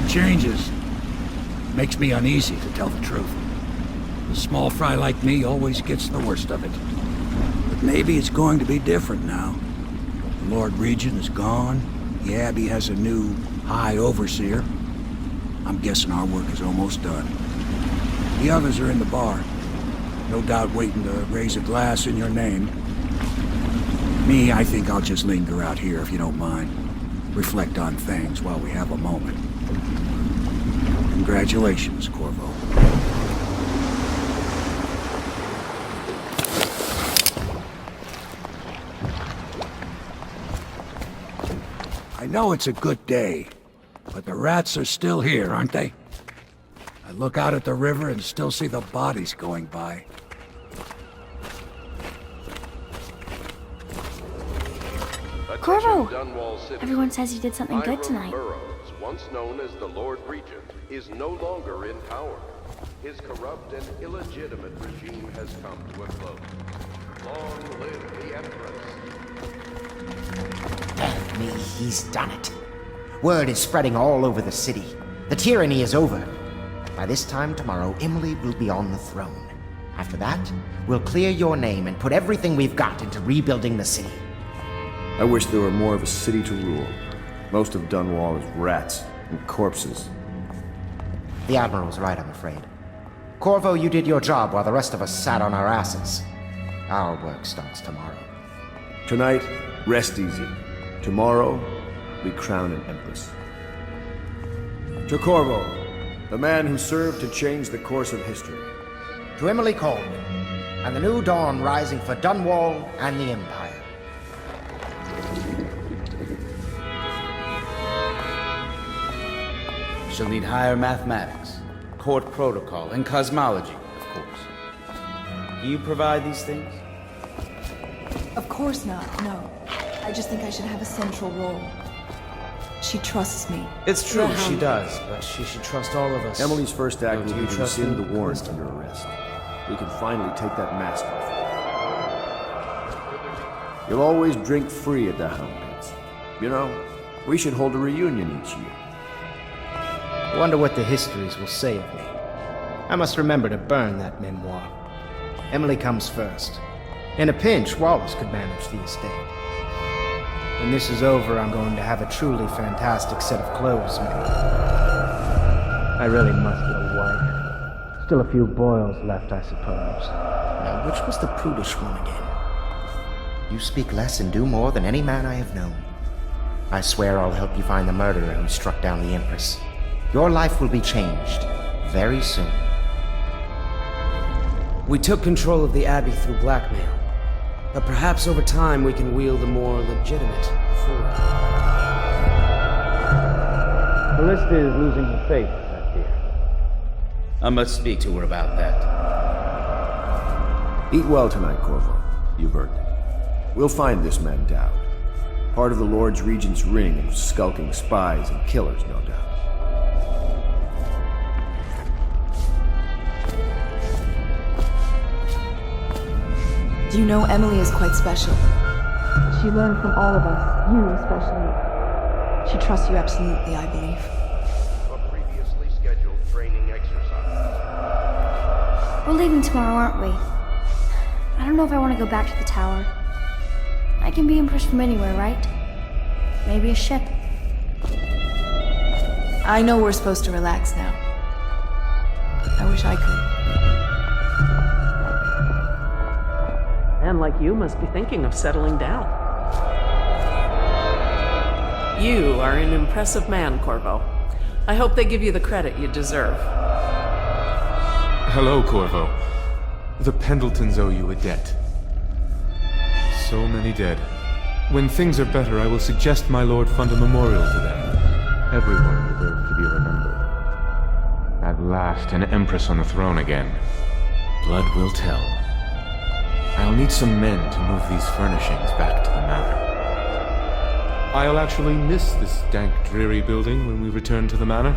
big changes. Makes me uneasy, to tell the truth. A small fry like me always gets the worst of it. But maybe it's going to be different now. The Lord Regent is gone. The Abbey has a new High Overseer. I'm guessing our work is almost done. The others are in the bar. No doubt waiting to raise a glass in your name. Me, I think I'll just linger out here if you don't mind. Reflect on things while we have a moment. Congratulations, Corvo. I know it's a good day, but the rats are still here, aren't they? I look out at the river and still see the bodies going by. Corvo! Everyone says you did something good tonight. Burrows, once known as the Lord Regent, is no longer in power. His corrupt and illegitimate regime has come to a close. Long live the Empress. Damn me, he's done it. Word is spreading all over the city. The tyranny is over. By this time tomorrow, Emily will be on the throne. After that, we'll clear your name and put everything we've got into rebuilding the city. I wish there were more of a city to rule. Most of Dunwall is rats and corpses. The Admiral's right, I'm afraid. Corvo, you did your job while the rest of us sat on our asses. Our work starts tomorrow. Tonight, rest easy. Tomorrow, we crown an Empress. To Corvo, the man who served to change the course of history. To Emily Colman, and the new dawn rising for Dunwall and the Empire. She'll need higher mathematics, court protocol, and cosmology, of course. Do you provide these things? Of course not, no. I just think I should have a central role. She trusts me. It's true, she does, but she should trust all of us. Emily's first act will Do be you to trust rescind me? the warrant for your arrest. We can finally take that mask off. You'll always drink free at the Hound Pits. You know, we should hold a reunion each year. Wonder what the histories will say of me. I must remember to burn that memoir. Emily comes first. In a pinch, Wallace could manage the estate. When this is over, I'm going to have a truly fantastic set of clothes made. I really must get a wife. Still a few boils left, I suppose. Now, which was the prudish one again? You speak less and do more than any man I have known. I swear I'll help you find the murderer who struck down the Empress. Your life will be changed very soon. We took control of the Abbey through blackmail, but perhaps over time we can wield a more legitimate force. Callista is losing her faith, I fear. I must speak to her about that. Eat well tonight, Corvo. You've earned it. We'll find this man Daud. Part of the Lord's Regent's ring of skulking spies and killers, no doubt. Do you know Emily is quite special? She learned from all of us, you especially. She trusts you absolutely, I believe. A previously scheduled training exercise. We're leaving tomorrow, aren't we? I don't know if I want to go back to the tower. I can be Empress from anywhere, right? Maybe a ship. I know we're supposed to relax now. I wish I could. Man like you must be thinking of settling down. You are an impressive man, Corvo. I hope they give you the credit you deserve. Hello, Corvo. The Pendletons owe you a debt. So many dead. When things are better, I will suggest my lord fund a memorial to them. Everyone deserves to be remembered. At last, an Empress on the throne again. Blood will tell. I'll need some men to move these furnishings back to the manor. I'll actually miss this dank, dreary building when we return to the manor.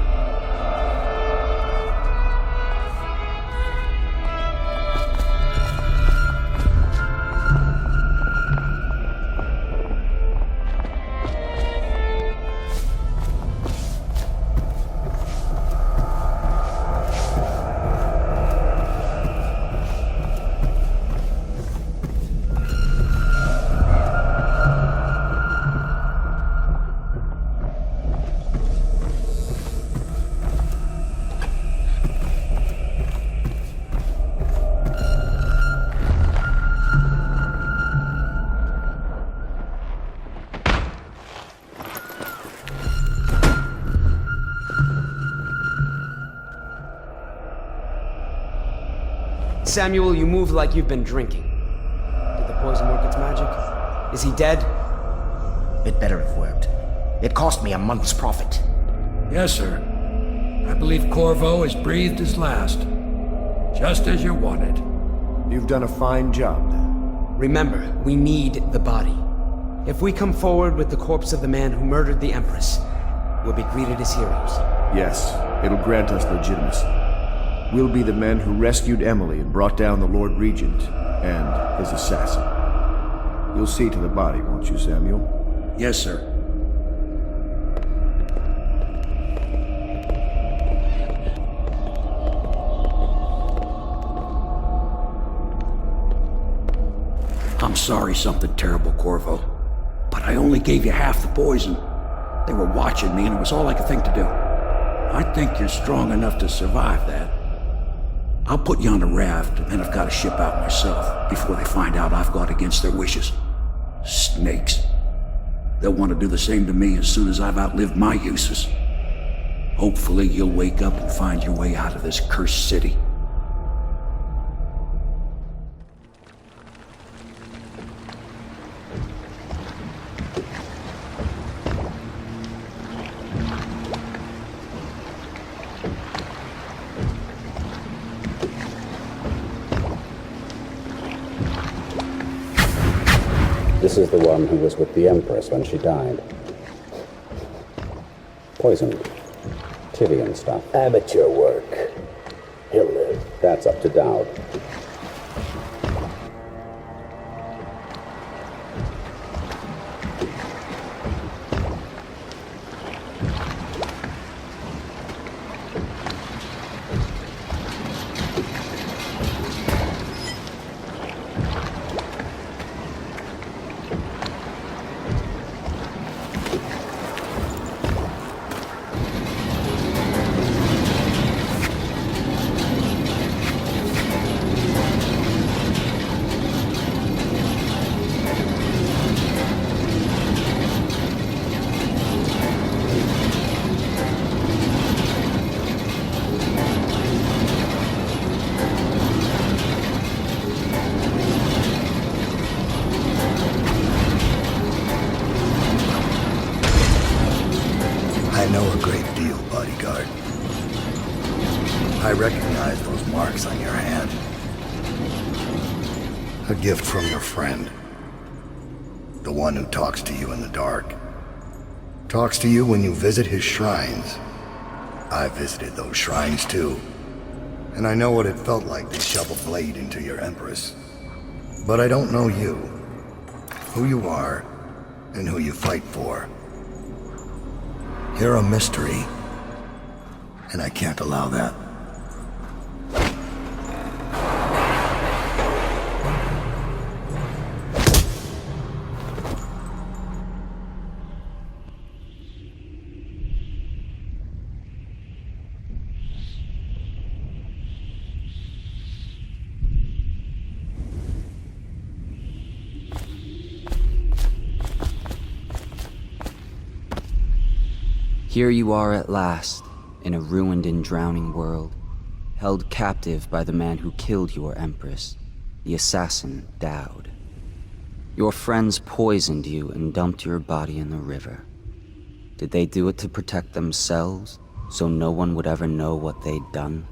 Samuel, you move like you've been drinking. Did the poison work its magic? Is he dead? It better have worked. It cost me a month's profit. Yes, sir. I believe Corvo has breathed his last. Just as you wanted. You've done a fine job, then. Remember, we need the body. If we come forward with the corpse of the man who murdered the Empress, we'll be greeted as heroes. Yes, it'll grant us legitimacy. We'll be the men who rescued Emily and brought down the Lord Regent and his assassin. You'll see to the body, won't you, Samuel? Yes, sir. I'm sorry something terrible, Corvo. But I only gave you half the poison. They were watching me and it was all I could think to do. I think you're strong enough to survive that. I'll put you on a raft and then I've got to ship out myself before they find out I've gone against their wishes. Snakes. They'll want to do the same to me as soon as I've outlived my uses. Hopefully you'll wake up and find your way out of this cursed city. This is the one who was with the Empress when she died. Poisoned. Tivian stuff. Amateur work. He'll live. That's up to Daud. I know a great deal, bodyguard. I recognize those marks on your hand. A gift from your friend. The one who talks to you in the dark. Talks to you when you visit his shrines. I visited those shrines too. And I know what it felt like to shove a blade into your Empress. But I don't know you. Who you are, and who you fight for. You're a mystery, and I can't allow that. Here you are at last, in a ruined and drowning world, held captive by the man who killed your Empress, the assassin, Daud. Your friends poisoned you and dumped your body in the river. Did they do it to protect themselves, so no one would ever know what they'd done?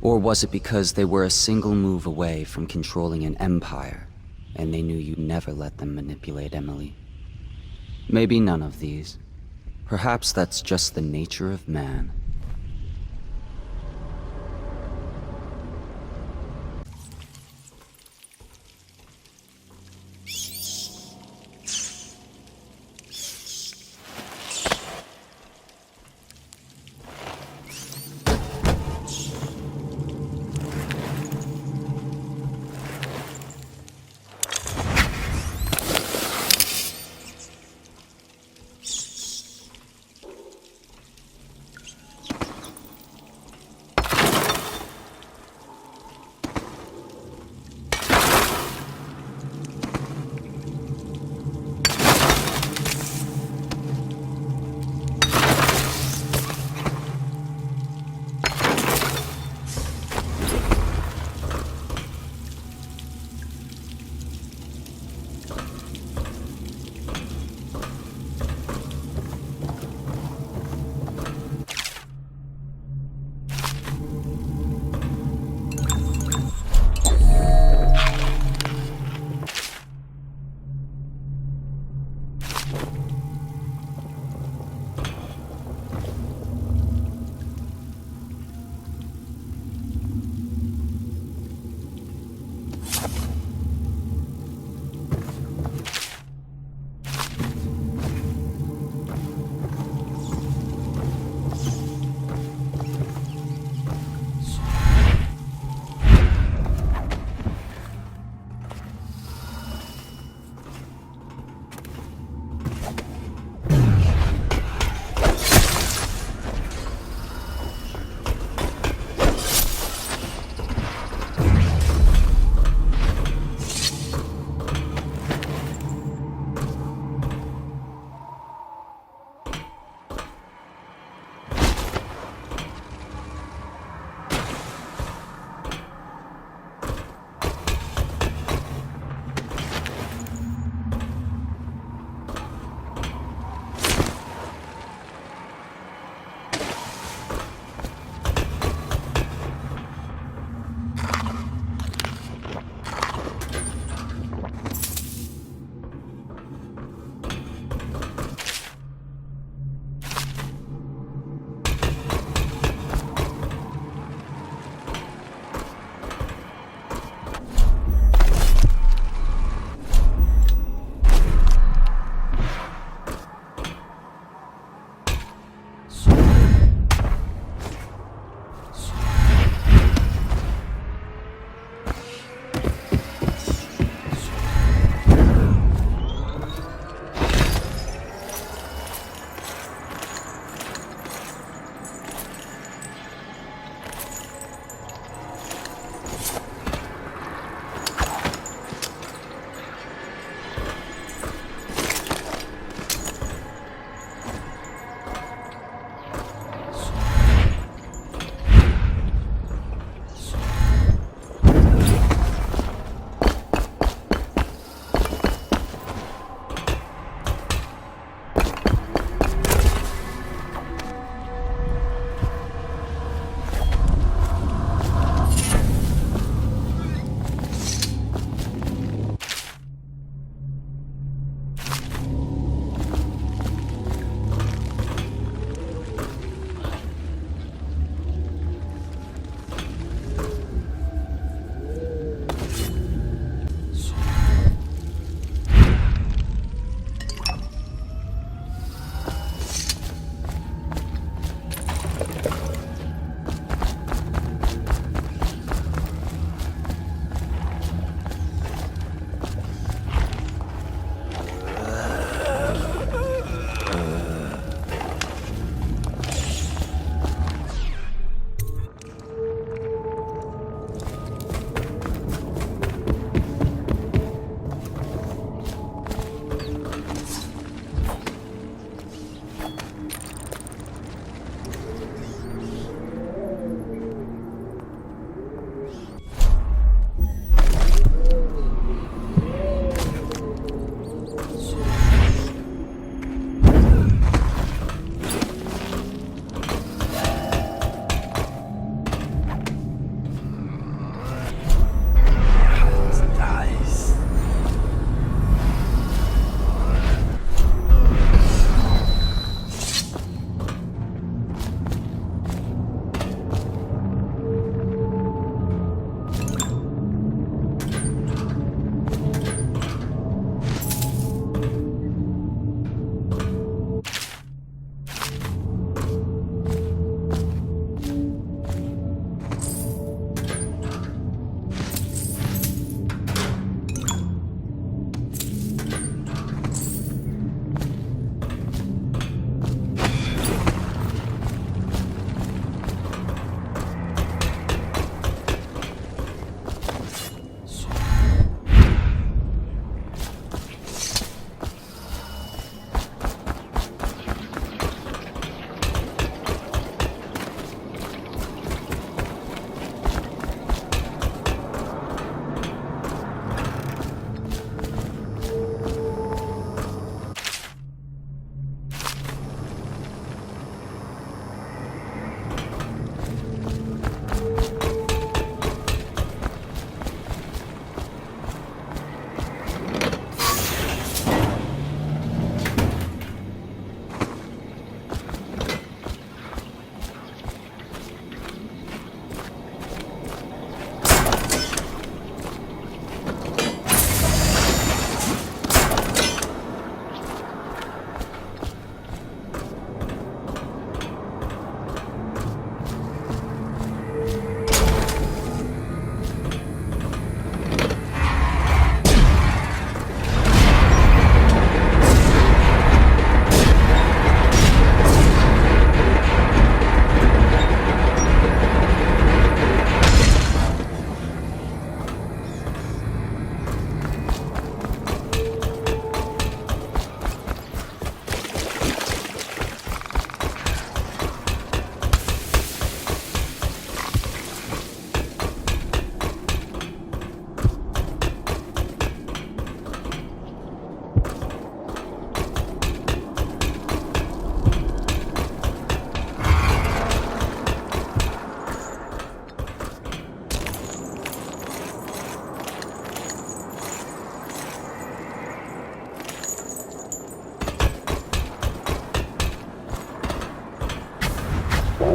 Or was it because they were a single move away from controlling an empire, and they knew you'd never let them manipulate Emily? Maybe none of these. Perhaps that's just the nature of man.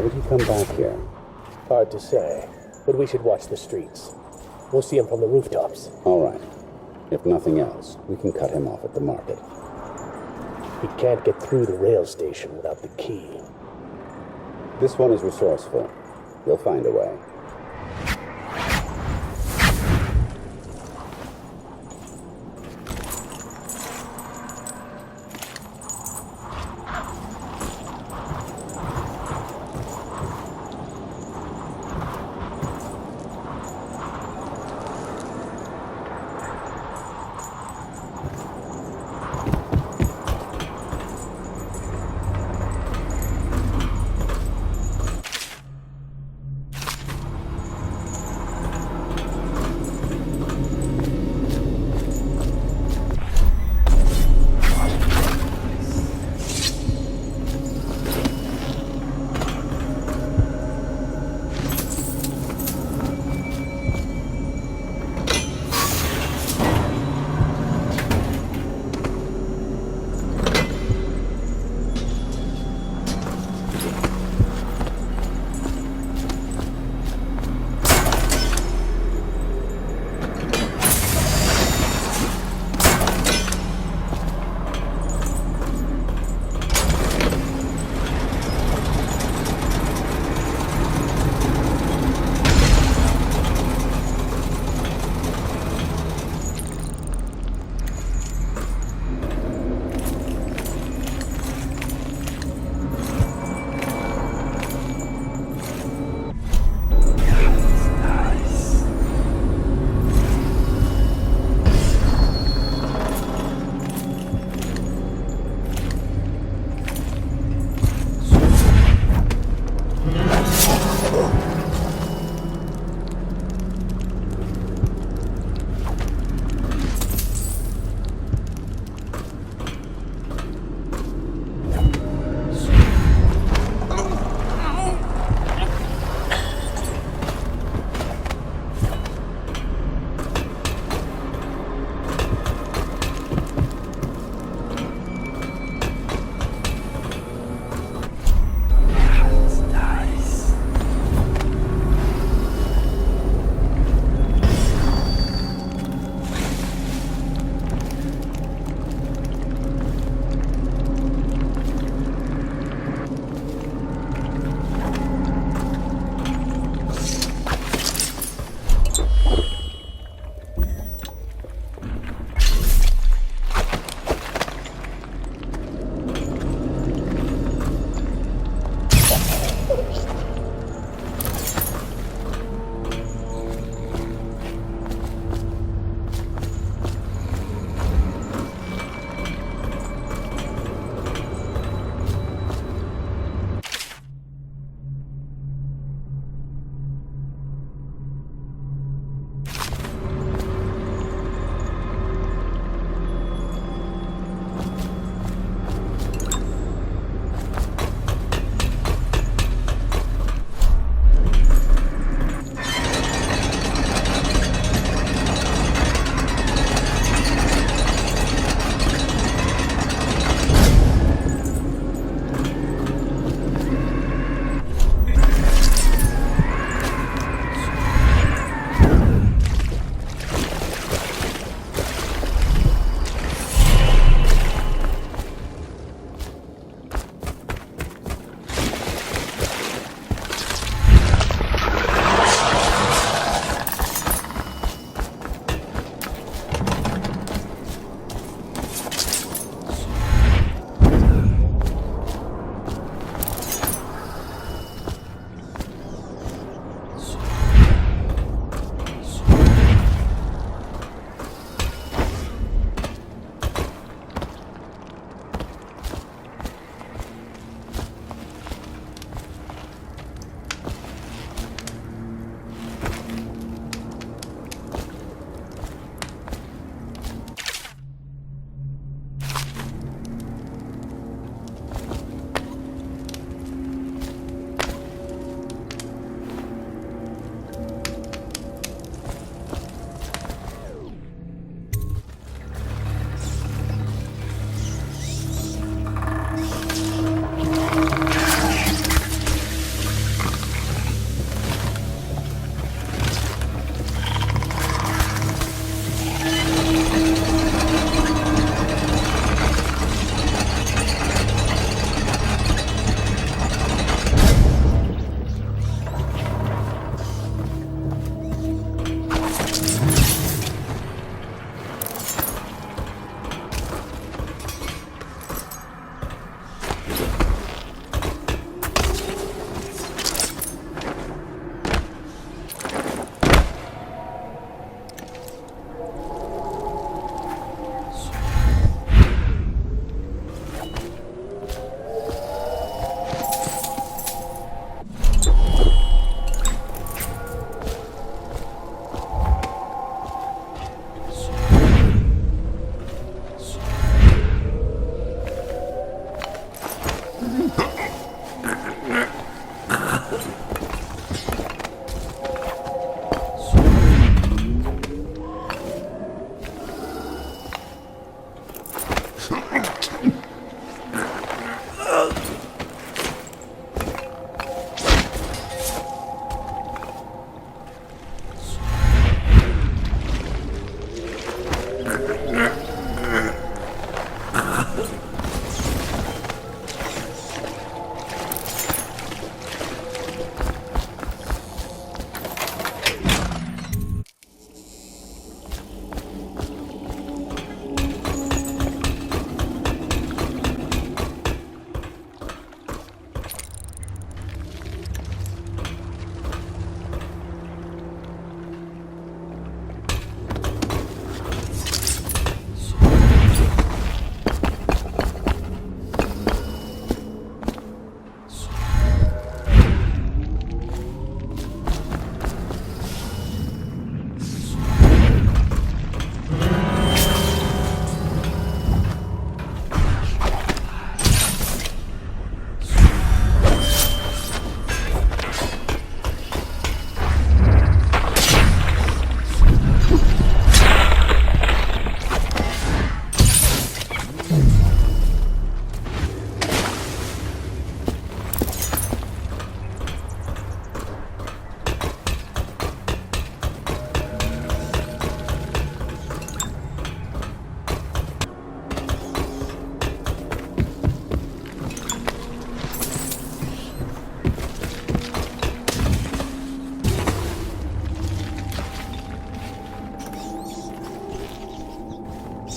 did he come back here? Hard to say, but we should watch the streets. We'll see him from the rooftops. All right. If nothing else, we can cut him off at the market. He can't get through the rail station without the key. This one is resourceful. He'll find a way.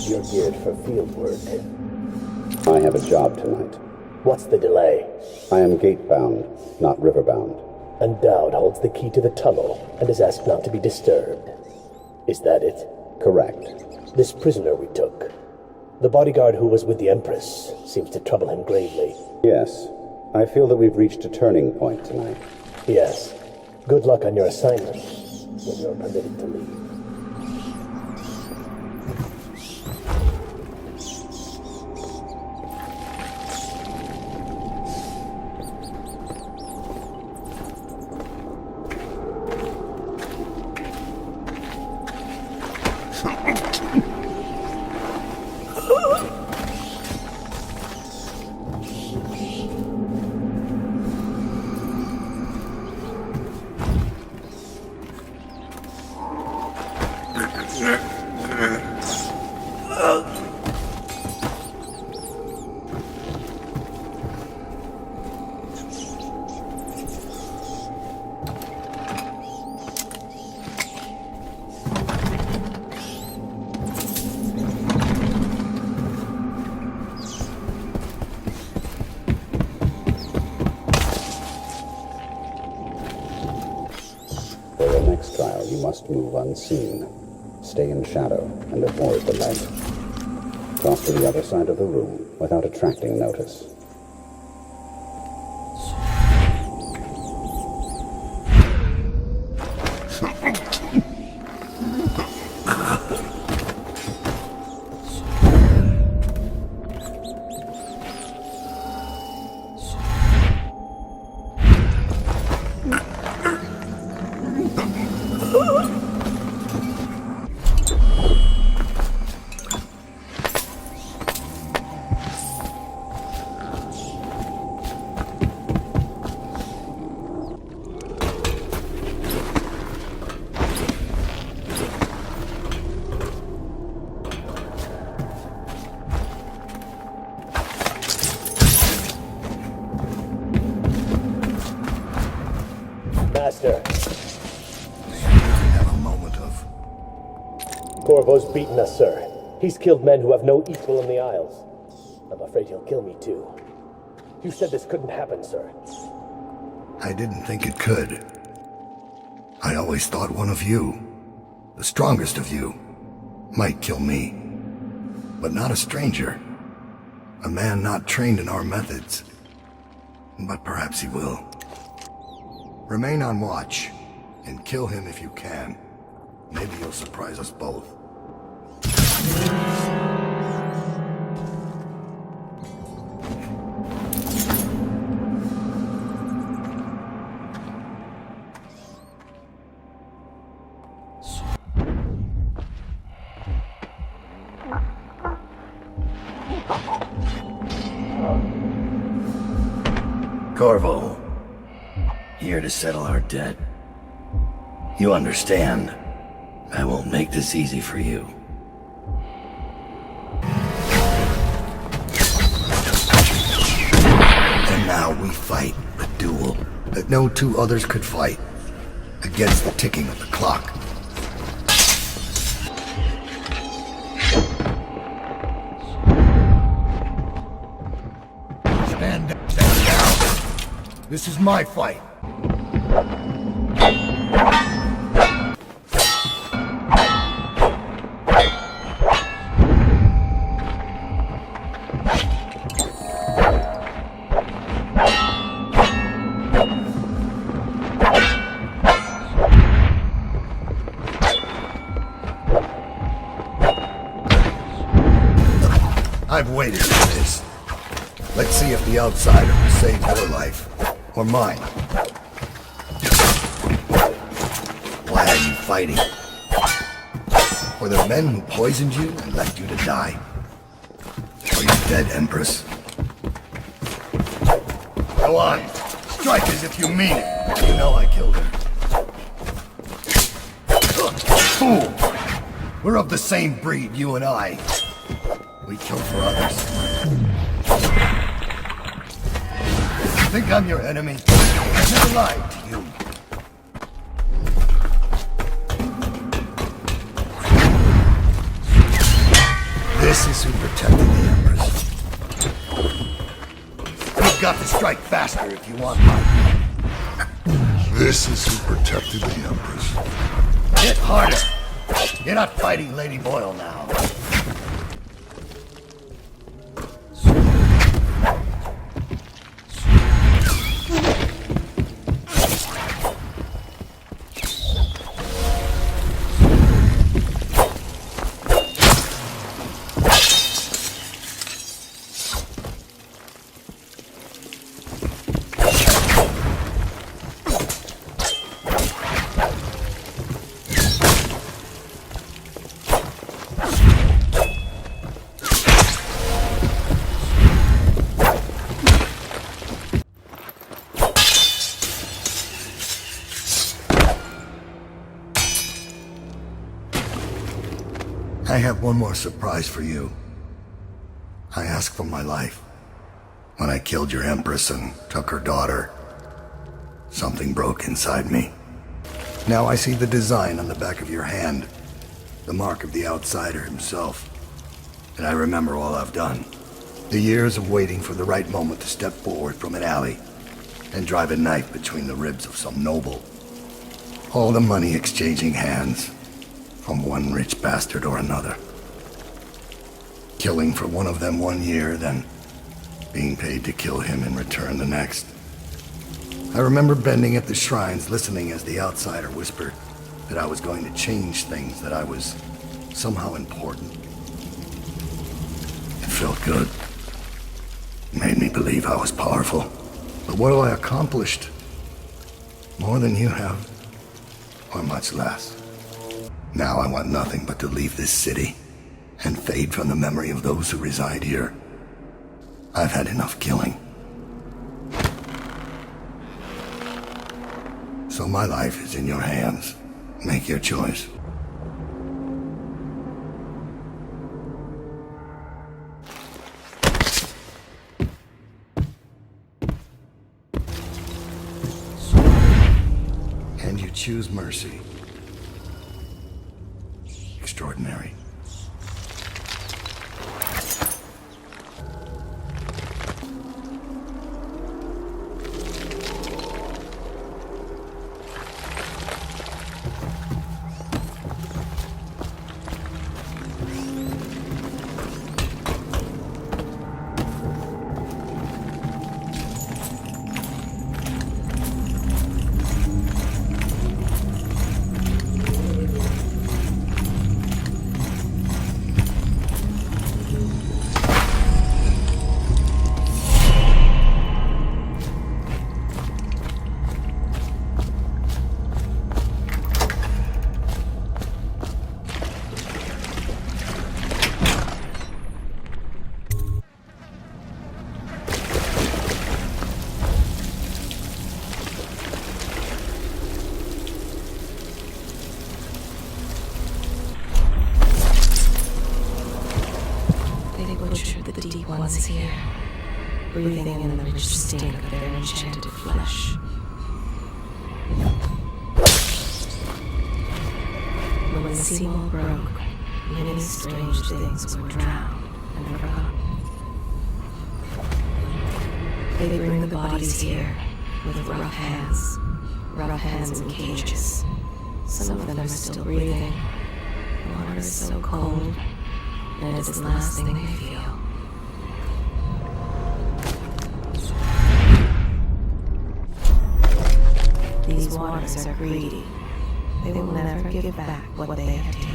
You're geared for field work. I have a job tonight. What's the delay? I am gate-bound, not river-bound. And Daud holds the key to the tunnel and is asked not to be disturbed. Is that it? Correct. This prisoner we took, the bodyguard who was with the Empress, seems to trouble him gravely. Yes. I feel that we've reached a turning point tonight. Yes. Good luck on your assignment when you're permitted to leave. You must move unseen. Stay in shadow and avoid the light. Cross to the other side of the room without attracting notice. Master. Have a moment of... Corvo's beaten us, sir. He's killed men who have no equal in the Isles. I'm afraid he'll kill me, too. You said this couldn't happen, sir. I didn't think it could. I always thought one of you, the strongest of you, might kill me. But not a stranger. A man not trained in our methods. But perhaps he will. Remain on watch, and kill him if you can. Maybe you'll surprise us both. Corvo, here to settle our debt. You understand, I won't make this easy for you. And now we fight a duel that no two others could fight, against the ticking of the clock. Stand down. This is my fight. I've waited for this. Let's see if the outsider will save your life, or mine. Why are you fighting? For the men who poisoned you and left you to die? Are you dead, Empress? Go on, strike as if you mean it. You know I killed her. Fool! We're of the same breed, you and I. We kill for others. Think I'm your enemy? I never lied to you. This is who protected the Empress. You've got to strike faster if you want mine. This is who protected the Empress. Hit harder. You're not fighting Lady Boyle now. I have one more surprise for you. I asked for my life. When I killed your Empress and took her daughter, something broke inside me. Now I see the design on the back of your hand, the mark of the outsider himself. And I remember all I've done. The years of waiting for the right moment to step forward from an alley and drive a knife between the ribs of some noble. All the money exchanging hands from one rich bastard or another. Killing for one of them 1 year, then being paid to kill him in return the next. I remember bending at the shrines, listening as the outsider whispered that I was going to change things, that I was somehow important. It felt good. It made me believe I was powerful. But what have I accomplished? More than you have, or much less. Now I want nothing but to leave this city and fade from the memory of those who reside here. I've had enough killing. So my life is in your hands. Make your choice. And you choose mercy. Extraordinary. breathing in the rich stink of their enchanted flesh. When Seymour broke, many strange things were drowned and forgotten. They bring the bodies here with rough hands in cages. Some of them are still breathing. The water is so cold, and it is the last thing they feel. These waters are greedy. They will never give back what they have taken.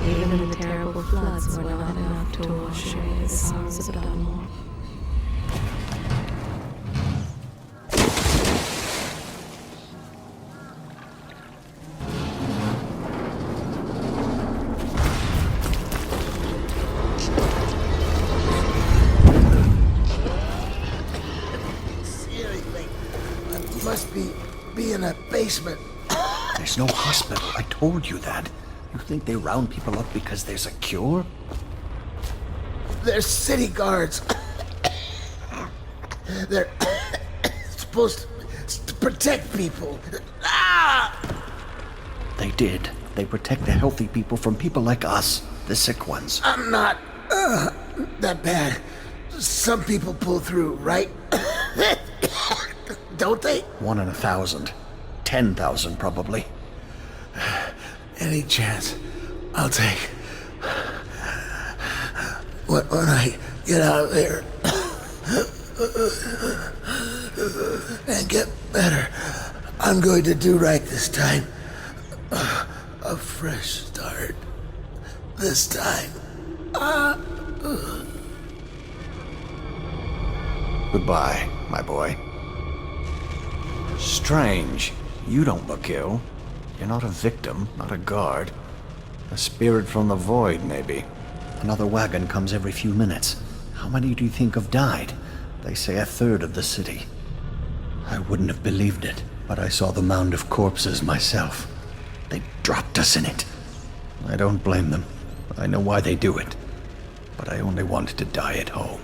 Even the terrible floods were not enough to wash away the sorrows of Dunwall. Be in a basement. There's no hospital. I told you that. You think they round people up because there's a cure? They're city guards. They're supposed to protect people. They did. They protect the healthy people from people like us, the sick ones. I'm not that bad. Some people pull through, right? Don't they? 1 in 1,000. 10,000 probably. Any chance I'll take. When I get out of there and get better, I'm going to do right this time. A fresh start. This time. Goodbye, my boy. Strange. You don't look ill. You're not a victim, not a guard. A spirit from the void, maybe. Another wagon comes every few minutes. How many do you think have died? They say 1/3 of the city. I wouldn't have believed it, but I saw the mound of corpses myself. They dropped us in it. I don't blame them. I know why they do it. But I only wanted to die at home.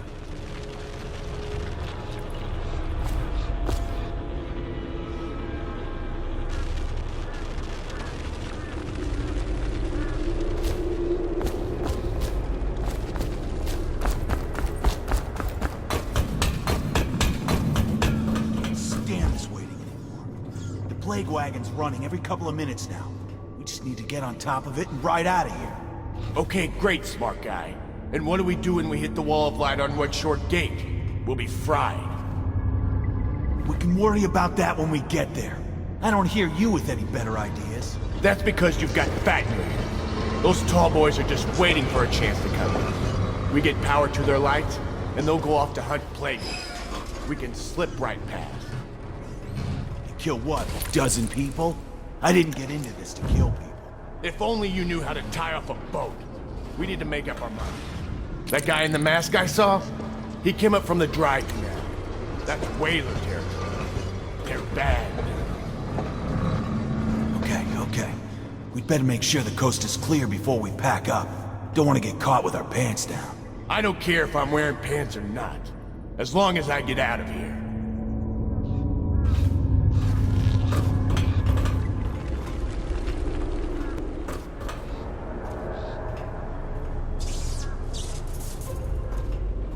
Wagon's running every couple of minutes now. We just need to get on top of it and ride out of here. Okay, great, smart guy. And what do we do when we hit the wall of light on White Short Gate? We'll be fried. We can worry about that when we get there. I don't hear you with any better ideas. That's because you've got fat in your head. Those tall boys are just waiting for a chance to come in. We get power to their lights, and they'll go off to hunt plague. We can slip right past. Kill what, a dozen people? I didn't get into this to kill people. If only you knew how to tie off a boat. We need to make up our mind. That guy in the mask I saw? He came up from the dry canal. That's whaler territory. They're bad. Okay. We'd better make sure the coast is clear before we pack up. Don't want to get caught with our pants down. I don't care if I'm wearing pants or not. As long as I get out of here.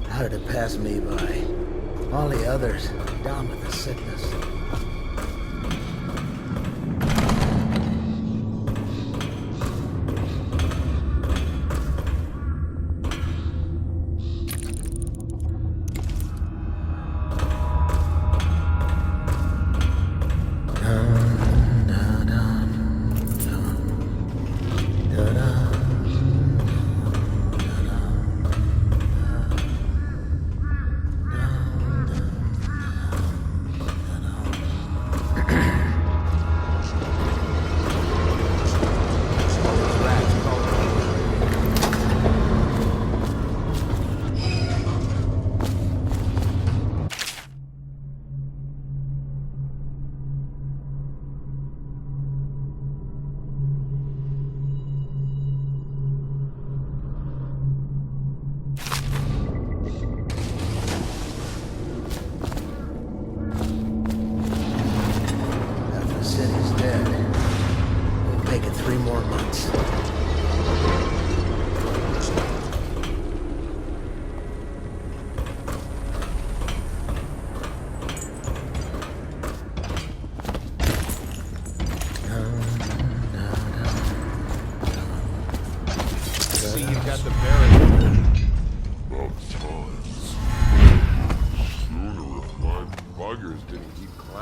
How did it pass me by? All the others down with the sickness.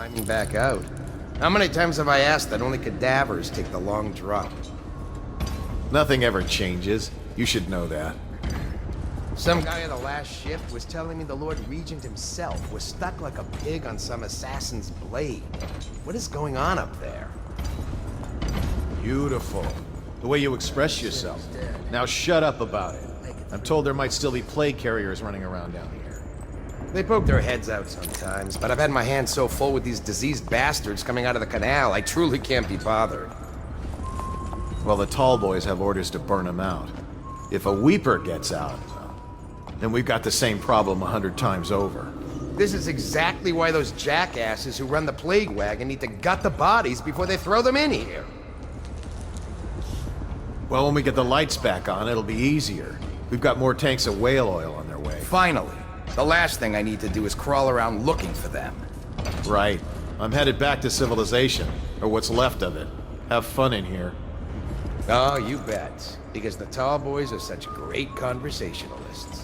Climbing back out. How many times have I asked that only cadavers take the long drop? Nothing ever changes. You should know that. Some guy in the last shift was telling me the Lord Regent himself was stuck like a pig on some assassin's blade. What is going on up there? Beautiful. The way you express yourself. Now shut up about it. I'm told there might still be plague carriers running around down here. They poke their heads out sometimes, but I've had my hands so full with these diseased bastards coming out of the canal, I truly can't be bothered. Well, the tall boys have orders to burn them out. If a weeper gets out, then we've got the same problem 100 times over. This is exactly why those jackasses who run the plague wagon need to gut the bodies before they throw them in here. Well, when we get the lights back on, it'll be easier. We've got more tanks of whale oil on their way. Finally. The last thing I need to do is crawl around looking for them. Right. I'm headed back to civilization, or what's left of it. Have fun in here. Oh, you bet. Because the tall boys are such great conversationalists.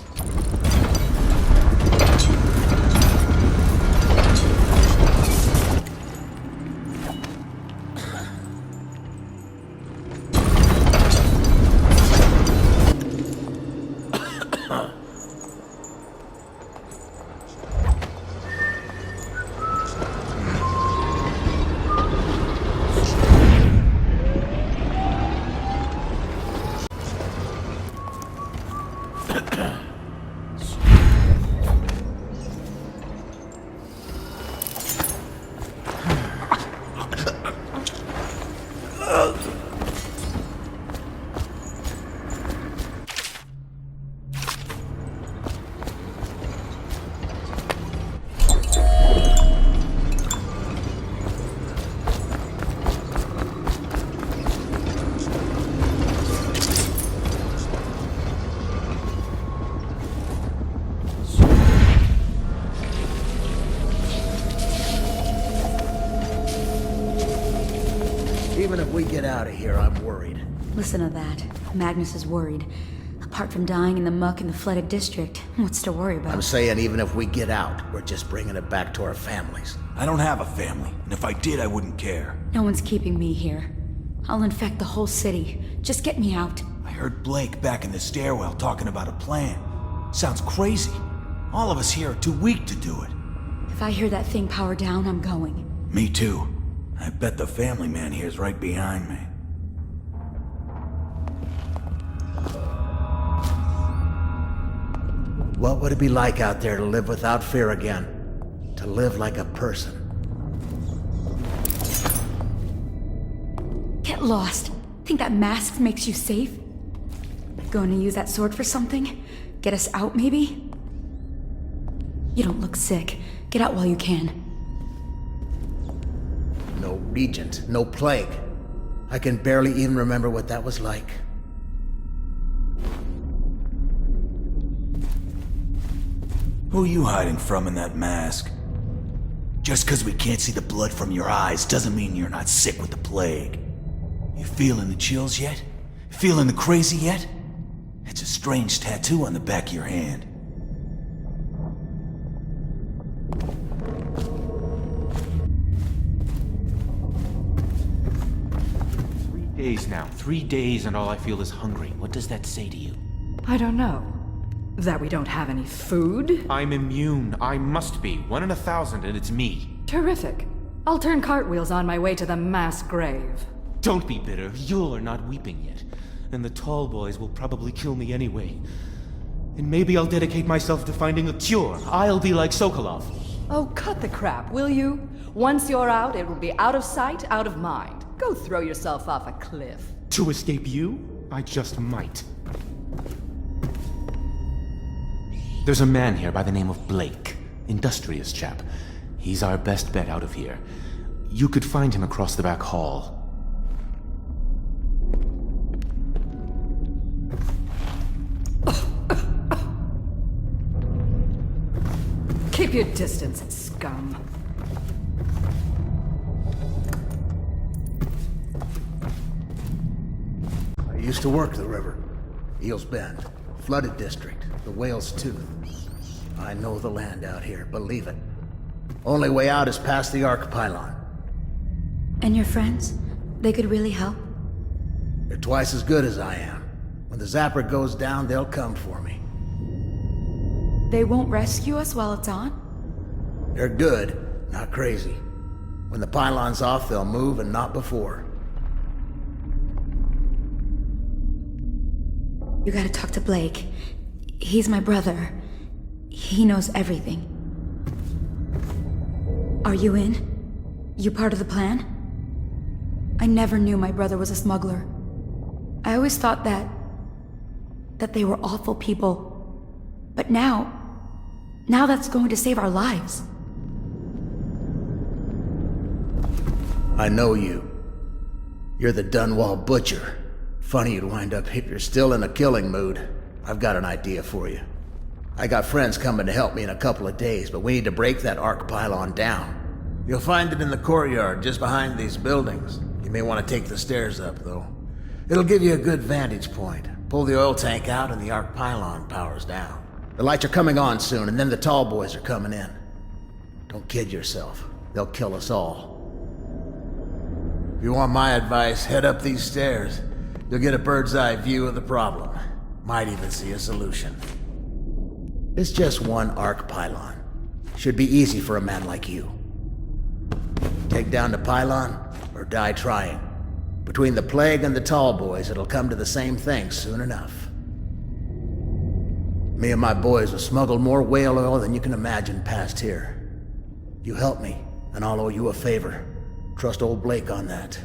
Even if we get out of here, I'm worried. Listen to that. Magnus is worried. Apart from dying in the muck in the flooded district, what's to worry about? I'm saying even if we get out, we're just bringing it back to our families. I don't have a family, and if I did, I wouldn't care. No one's keeping me here. I'll infect the whole city. Just get me out. I heard Blake back in the stairwell talking about a plan. Sounds crazy. All of us here are too weak to do it. If I hear that thing power down, I'm going. Me too. I bet the family man here's right behind me. What would it be like out there to live without fear again? To live like a person? Get lost. Think that mask makes you safe? Going to use that sword for something? Get us out, maybe? You don't look sick. Get out while you can. No regent, no plague. I can barely even remember what that was like. Who are you hiding from in that mask? Just because we can't see the blood from your eyes doesn't mean you're not sick with the plague. You feeling the chills yet? Feeling the crazy yet? It's a strange tattoo on the back of your hand. Days now. 3 days and all I feel is hungry. What does that say to you? I don't know. That we don't have any food? I'm immune. I must be. 1 in 1,000 and it's me. Terrific. I'll turn cartwheels on my way to the mass grave. Don't be bitter. You're not weeping yet. And the tall boys will probably kill me anyway. And maybe I'll dedicate myself to finding a cure. I'll be like Sokolov. Oh, cut the crap, will you? Once you're out, it will be out of sight, out of mind. Go throw yourself off a cliff. To escape you? I just might. There's a man here by the name of Blake. Industrious chap. He's our best bet out of here. You could find him across the back hall. Keep your distance, scum. I used to work the river. Eel's Bend. Flooded district. The Whale's Tooth. I know the land out here, believe it. Only way out is past the arc pylon. And your friends? They could really help? They're twice as good as I am. When the zapper goes down, they'll come for me. They won't rescue us while it's on? They're good, not crazy. When the pylon's off, they'll move and not before. You gotta talk to Blake. He's my brother. He knows everything. Are you in? You part of the plan? I never knew my brother was a smuggler. I always thought that they were awful people. But now that's going to save our lives. I know you. You're the Dunwall Butcher. Funny you'd wind up if you're still in a killing mood. I've got an idea for you. I got friends coming to help me in a couple of days, but we need to break that arc pylon down. You'll find it in the courtyard, just behind these buildings. You may want to take the stairs up, though. It'll give you a good vantage point. Pull the oil tank out and the arc pylon powers down. The lights are coming on soon, and then the tall boys are coming in. Don't kid yourself. They'll kill us all. If you want my advice, head up these stairs. You'll get a bird's eye view of the problem. Might even see a solution. It's just one arc pylon. Should be easy for a man like you. Take down the pylon, or die trying. Between the plague and the tall boys, it'll come to the same thing soon enough. Me and my boys have smuggled more whale oil than you can imagine past here. You help me, and I'll owe you a favor. Trust old Blake on that.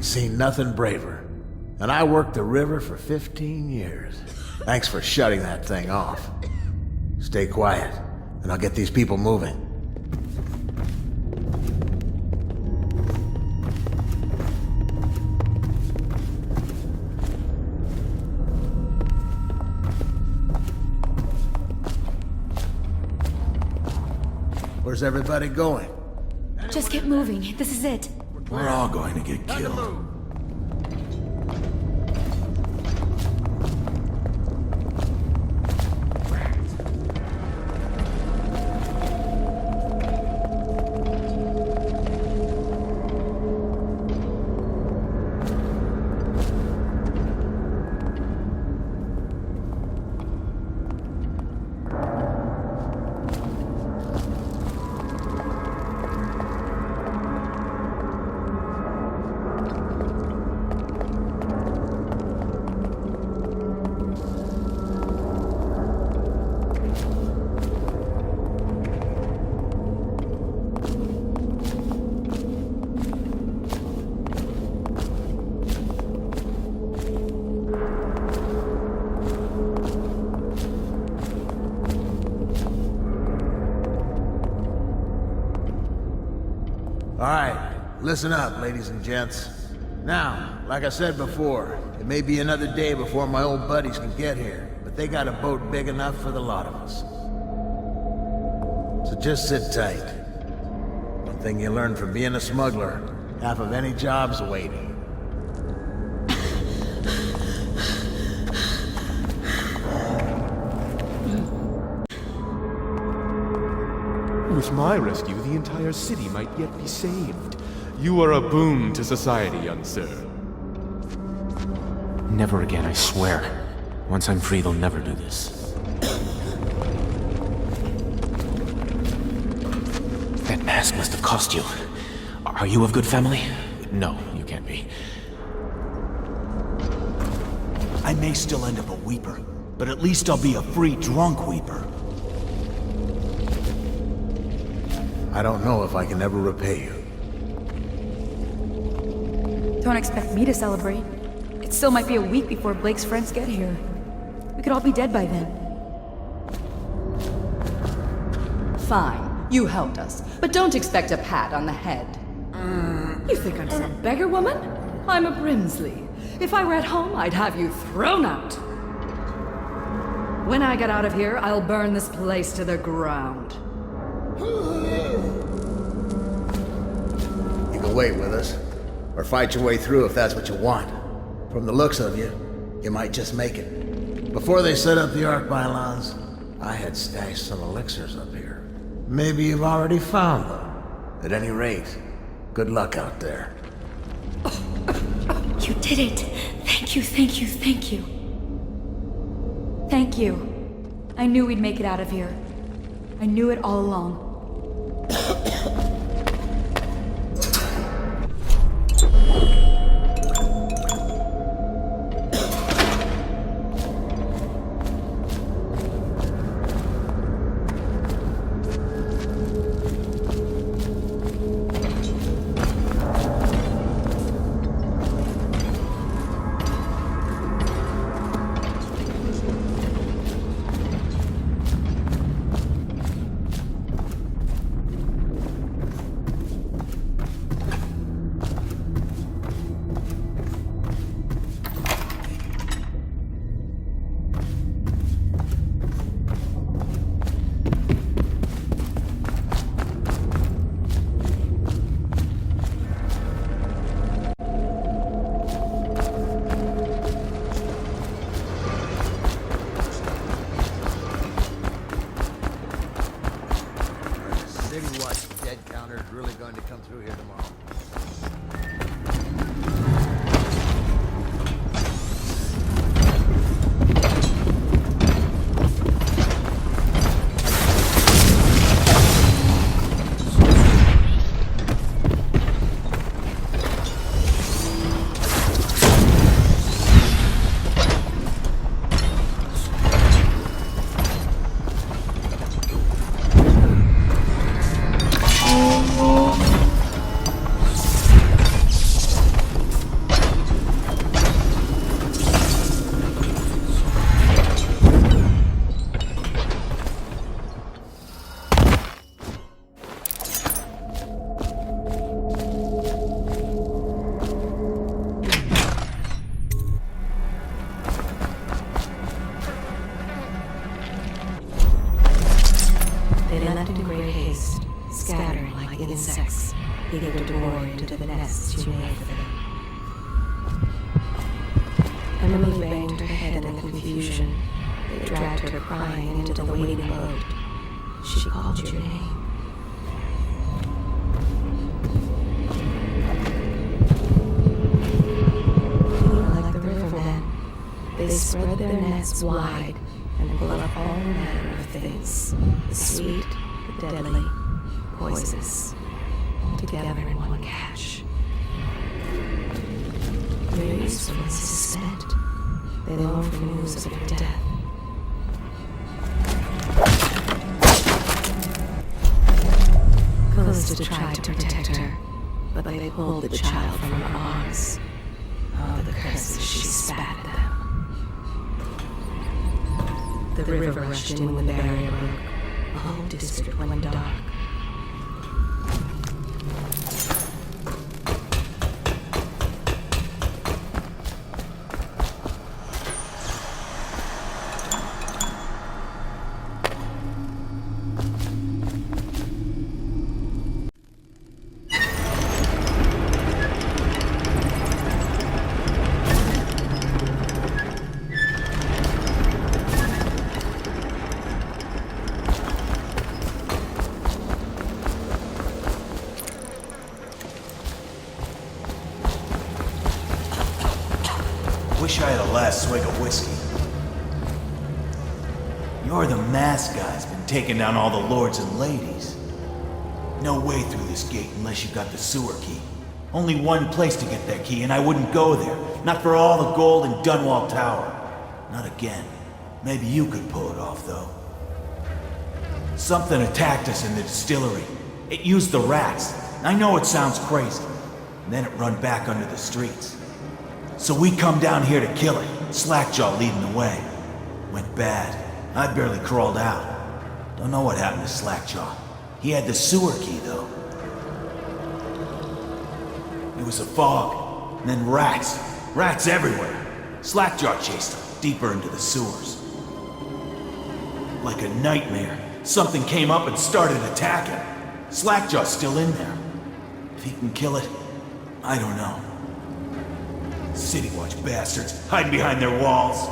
Seen nothing braver. And I worked the river for 15 years. Thanks for shutting that thing off. Stay quiet, and I'll get these people moving. Where's everybody going? Just get moving. This is it. We're all going to get killed. Alright, listen up, ladies and gents. Now, like I said before, it may be another day before my old buddies can get here, but they got a boat big enough for the lot of us. So just sit tight. One thing you learn from being a smuggler, half of any job's waiting. With my rescue, the entire city might yet be saved. You are a boon to society, young sir. Never again, I swear. Once I'm free, they'll never do this. That mask must have cost you. Are you of good family? No, you can't be. I may still end up a weeper, but at least I'll be a free drunk weeper. I don't know if I can ever repay you. Don't expect me to celebrate. It still might be a week before Blake's friends get here. We could all be dead by then. Fine, you helped us, but don't expect a pat on the head. You think I'm some beggar woman? I'm a Brimsley. If I were at home, I'd have you thrown out. When I get out of here, I'll burn this place to the ground. You can wait with us, or fight your way through if that's what you want. From the looks of you, you might just make it. Before they set up the Ark Pylons, I had stashed some elixirs up here. Maybe you've already found them. At any rate, good luck out there. You did it! Thank you, thank you, thank you. Thank you. I knew we'd make it out of here. I knew it all along. Emily banged her head in the confusion. They dragged her crying into the waiting boat. She called your name. Like the rivermen, they spread their nets wide and pull up all manner of things. The sweet, the deadly, poisonous, together in one catch. Their usefulness is spent. They long for news of your death. Callista tried to protect her, but they pulled the child from her arms. Oh, the curses she spat at them. The river rushed in when the barrier broke. The whole district went dark. wish I had a last swig of whiskey. You're the masked guy's been taking down all the lords and ladies. No way through this gate unless you got the sewer key. Only one place to get that key, and I wouldn't go there. Not for all the gold in Dunwall Tower. Not again. Maybe you could pull it off, though. Something attacked us in the distillery. It used the rats. I know it sounds crazy. And then it run back under the streets. So we come down here to kill it. Slackjaw leading the way. Went bad. I barely crawled out. Don't know what happened to Slackjaw. He had the sewer key, though. It was a fog, and then rats. Rats everywhere. Slackjaw chased him deeper into the sewers. Like a nightmare, something came up and started attacking. Slackjaw's still in there. If he can kill it, I don't know. City Watch bastards, hiding behind their walls.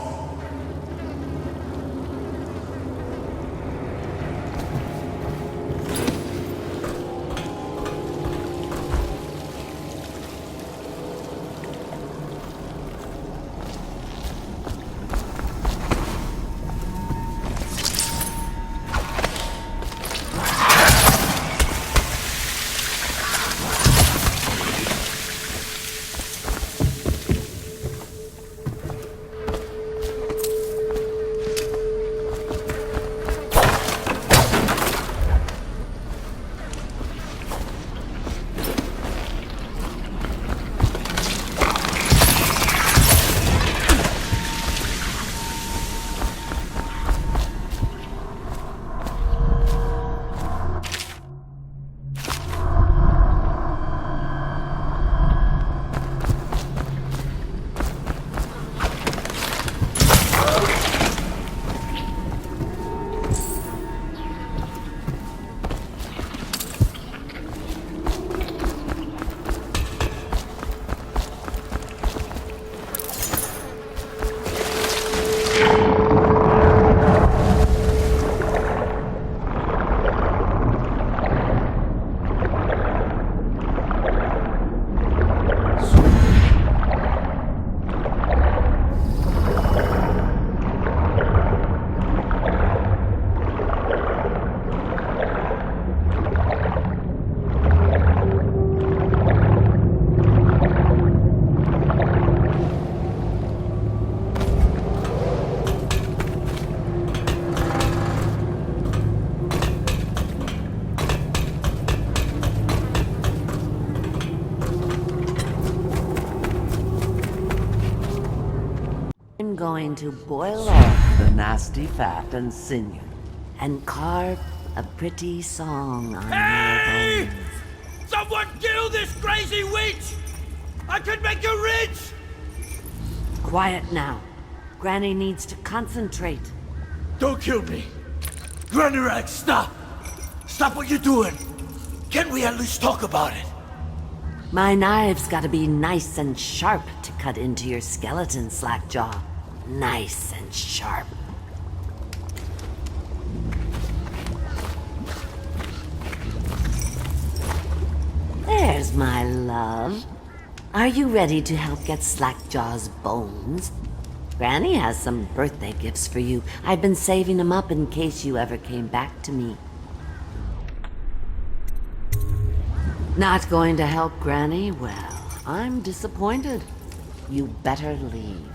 I'm going to boil off the nasty fat and sinew and carve a pretty song on your bones. Someone kill this crazy witch! I could make you rich! Quiet now. Granny needs to concentrate. Don't kill me! Granny Rag, stop! Stop what you're doing! Can't we at least talk about it? My knife's gotta be nice and sharp to cut into your skeleton, Slackjaw. Nice and sharp. There's my love. Are you ready to help get Slackjaw's bones? Granny has some birthday gifts for you. I've been saving them up in case you ever came back to me. Not going to help Granny? Well, I'm disappointed. You better leave.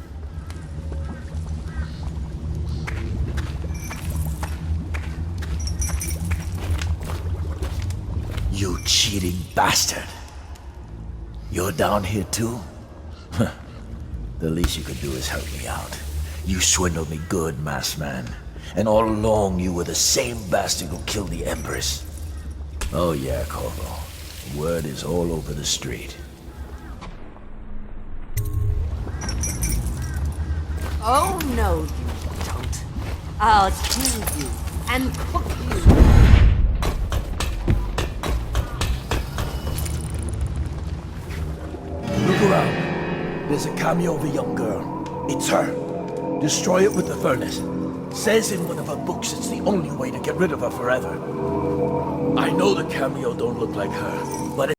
You cheating bastard. You're down here too? The least you could do is help me out. You swindled me good, masked man. And all along you were the same bastard who killed the Empress. Oh yeah, Corvo. Word is all over the street. Oh no, you don't. I'll kill you and cook you. Look around. There's a cameo of a young girl. It's her. Destroy it with the furnace. Says in one of her books it's the only way to get rid of her forever. I know the cameo don't look like her, but